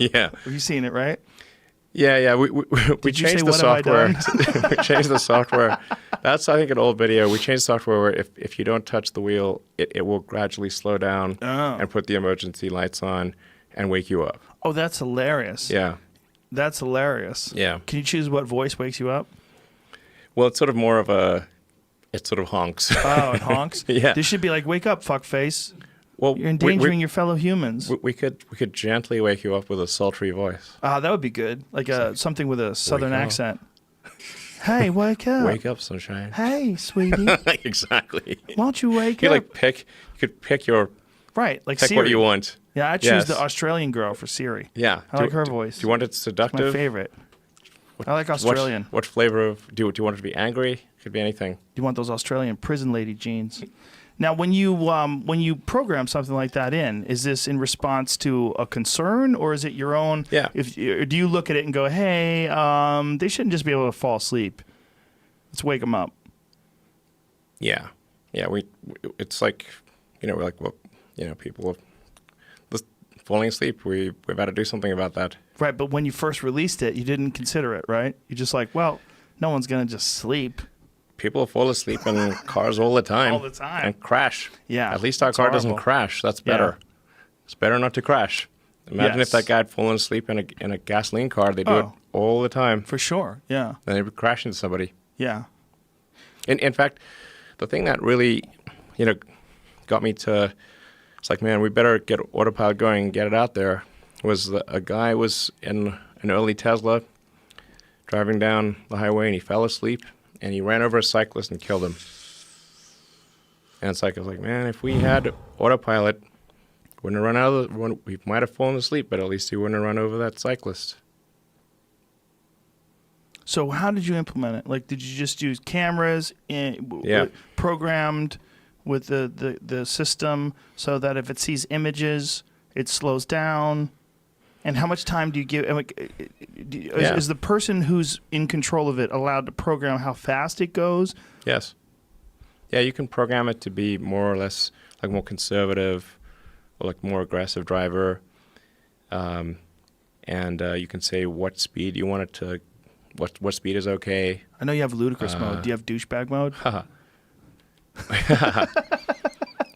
Yeah. Have you seen it, right? Yeah. We changed the software. We changed the software. That's, I think, an old video. We changed the software where if you don't touch the wheel, it will gradually slow down and put the emergency lights on and wake you up. Oh, that's hilarious. Yeah. That's hilarious. Yeah. Can you choose what voice wakes you up? Well, it's sort of more of a, it sort of honks. Oh, it honks? Yeah. This should be like, wake up, fuckface. Well, You're endangering your fellow humans. We could gently wake you up with a sultry voice. That would be good. Like something with a southern accent. Hey, wake up. Wake up, sunshine. Hey, sweetie. Exactly. Why don't you wake You up? you could pick your Right, like pick Siri. what you want. Yeah, I choose the Australian girl for Siri. Yeah. I like her voice. Do you want it seductive? It's my favorite. I like Australian. What flavor of do you want it to be angry? Could be anything. You want those Australian prison lady jeans. Now, when you program something like that in, is this in response to a concern or is it your own? Yeah. Do you look at it and go, hey, they shouldn't just be able to fall asleep. Let's wake them up. Yeah. Yeah. It's like, we're like, well, people falling asleep. We've got to do something about that. Right. But when you first released it, you didn't consider it, right? You're just like, well, no one's going to just sleep. People fall asleep in cars all the time. All the time. And crash. Yeah. At least our car doesn't crash. That's better. Yeah. It's better not to crash. Imagine if that guy had fallen asleep in a gasoline car. They do it all the time. For sure. Yeah. Then they would crash into somebody. Yeah. In fact, the thing that really, got me to, it's like, man, we better get Autopilot going and get it out there, was a guy was in an early Tesla driving down the highway and he fell asleep and he ran over a cyclist and killed him. And it's like, I was like, man, if we had Autopilot, we might have fallen asleep, but at least he wouldn't have run over that cyclist. So how did you implement it? Like, did you just use cameras programmed with the system so that if it sees images, it slows down? And how much time do you give? Is the person who's in control of it allowed to program how fast it goes? Yes. Yeah, you can program it to be more or less like more conservative or like more aggressive driver. And you can say what speed you want it to, what speed is okay. I know you have ludicrous mode. Do you have douchebag mode?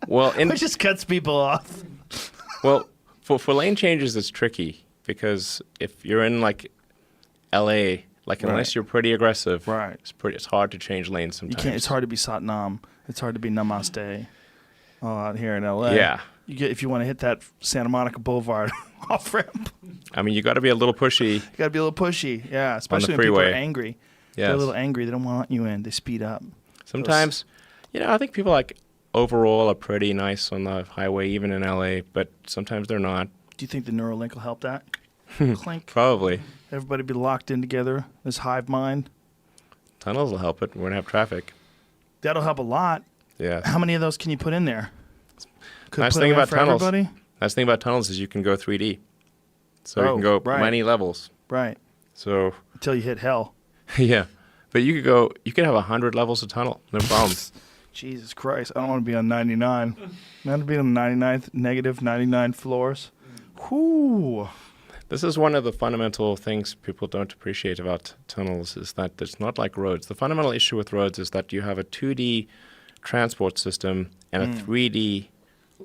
Well, it just cuts people off. Well, for lane changes, it's tricky because if you're in like LA, unless you're pretty aggressive, right, it's hard to change lanes sometimes. You can't. It's hard to be Satnam. It's hard to be Namaste. Out here in LA. Yeah. If you want to hit that Santa Monica Boulevard off ramp. I mean, you got to be a little pushy. You got to be a little pushy. Yeah, especially on the when people freeway. are angry. Yes. They're a little angry. They don't want you in. They speed up. Sometimes, I think people overall are pretty nice on the highway, even in LA, but sometimes they're not. Do you think the Neuralink will help that? Clink. Probably. Everybody be locked in together. This hive mind. Tunnels will help it. We're going to have traffic. That'll help a lot. Yeah. How many of those can you put in there? Nice thing about tunnels. Nice thing about tunnels is you can go 3D. So you can go many levels. Right. So until you hit hell. Yeah. But you could have 100 levels of tunnel. No problem. Jesus Christ. I don't want to be on 99. I want to be on 99th, negative 99 floors. Whoo. This is one of the fundamental things people don't appreciate about tunnels is that it's not like roads. The fundamental issue with roads is that you have a 2D transport system and a 3D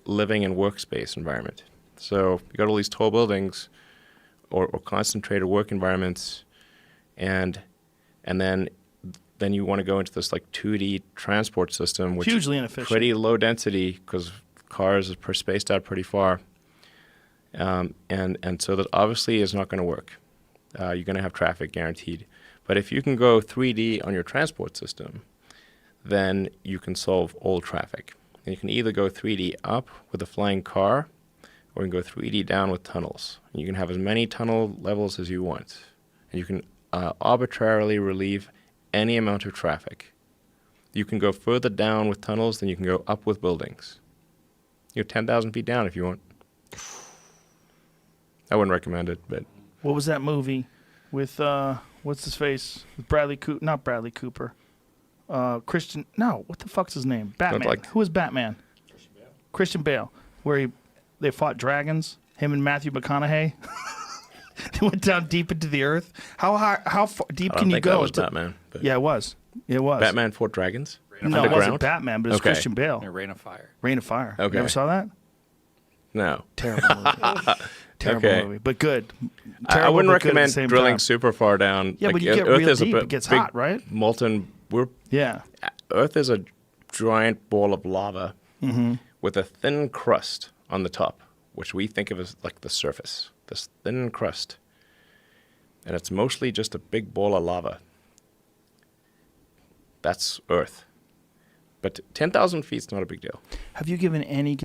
living and workspace environment. So you got all these tall buildings or concentrated work environments, and then you want to go into this like 2D transport system, which hugely is inefficient, pretty low density because cars are spaced out pretty far, and so that obviously is not going to work. You're going to have traffic guaranteed. But if you can go 3D on your transport system, then you can solve all traffic. And you can either go 3D up with a flying car, or you can go 3D down with tunnels. And you can have as many tunnel levels as you want. And you can arbitrarily relieve any amount of traffic. You can go further down with tunnels than you can go up with buildings. You're 10,000 feet down if you want. I wouldn't recommend it, but... What was that movie with, what's his face? With Bradley Cooper, not Bradley Cooper. Christian, no, what the fuck's his name? Batman. Who was Batman? Christian Bale. Christian Bale, where they fought dragons, him and Matthew McConaughey. It went down deep into the earth. How high? How far, deep I don't can you think go? that was Batman. But Yeah, it was. It was. Batman fought dragons? No, it Underground? wasn't Batman, but it was Okay. Christian Bale. Rain of Fire. Rain of Fire. Okay. You ever saw that? No. Terrible movie. Terrible Okay. movie, but good. I Terrible, wouldn't but good at the recommend same drilling time. super far down. Yeah, Like, but you get Earth real is a deep. big- It gets big hot, right? Molten. Yeah. Earth is a giant ball of lava Mm-hmm. with a thin crust on the top, which we think of as like the surface. This thin crust. And it's mostly just a big ball of lava. That's Earth. But 10,000 feet is not a big deal. Have you given any